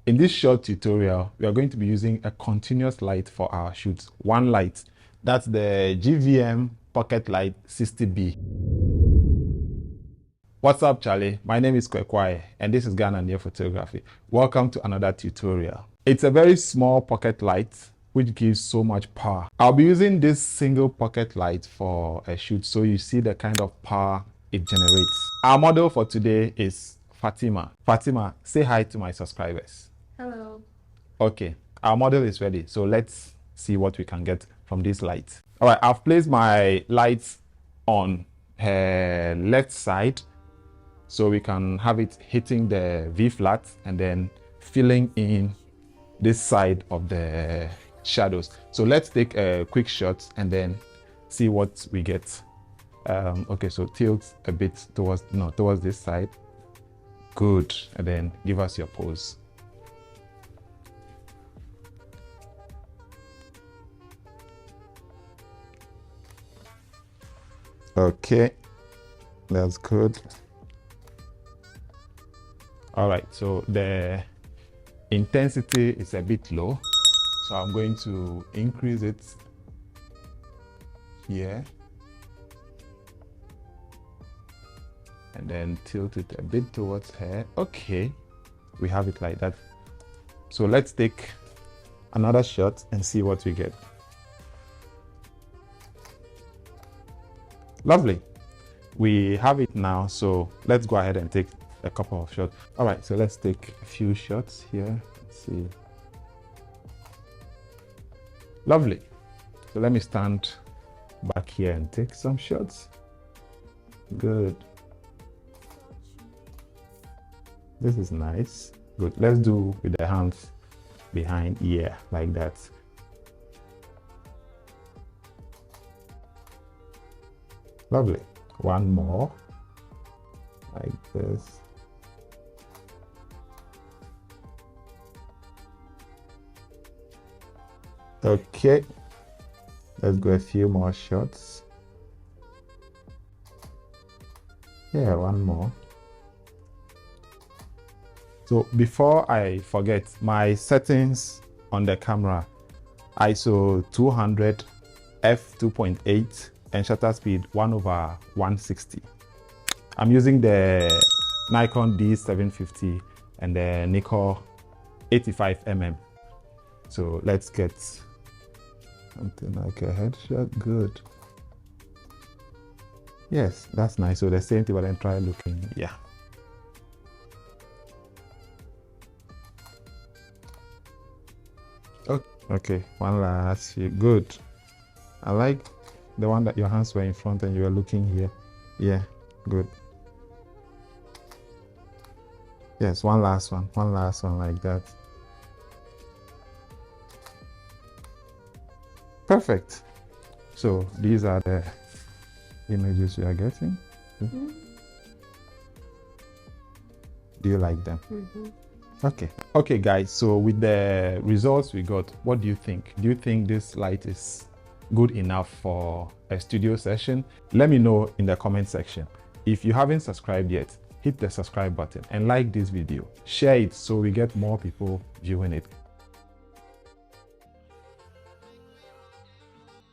In this short tutorial, we are going to be using a continuous light for our shoots. One light, that's the GVM Pocket Light 60B. What's up, Charlie? My name is Kwekwai, and this is Ghanaian Photography. Welcome to another tutorial. It's a very small pocket light which gives so much power. I'll be using this single pocket light for a shoot, so you see the kind of power it generates. Our model for today is Fatima. Fatima, say hi to my subscribers. Hello. Okay, our model is ready, so let's see what we can get from this light. All right, I've placed my lights on her left side, so we can have it hitting the V flat and then filling in this side of the shadows. So let's take a quick shot and then see what we get. Okay, so tilt a bit towards this side. Good, and then give us your pose. Okay, that's good. All right, so the intensity is a bit low, so I'm going to increase it here and then tilt it a bit towards her. Okay, we have it like that. So let's take another shot and see what we get. Lovely, we have it now, so let's go ahead and take a couple of shots. All right, so let's take a few shots here. Let's see. Lovely. So let me stand back here and take some shots. Good. This is nice. Good. Let's do with the hands behind ear like that. Lovely. One more like this. Okay, let's go a few more shots. Yeah, one more. So before I forget, my settings on the camera: ISO 200, f2.8, and shutter speed 1/160. I'm using the Nikon D750 and the Nikon 85mm. So let's get something like a headshot. Good. Yes, that's nice. So the same thing, but then try looking. Yeah. Okay, one last few. Good. I like the one that your hands were in front and you were looking here. Yeah, good. Yes, one last one like that. Perfect. So these are the images you are getting. Mm-hmm. Do you like them? Mm-hmm. Okay guys, so with the results we got, what do you think? Do you think this light is good enough for a studio session? Let me know in the comment section. If you haven't subscribed yet, hit the subscribe button and like this video. Share it so we get more people viewing it.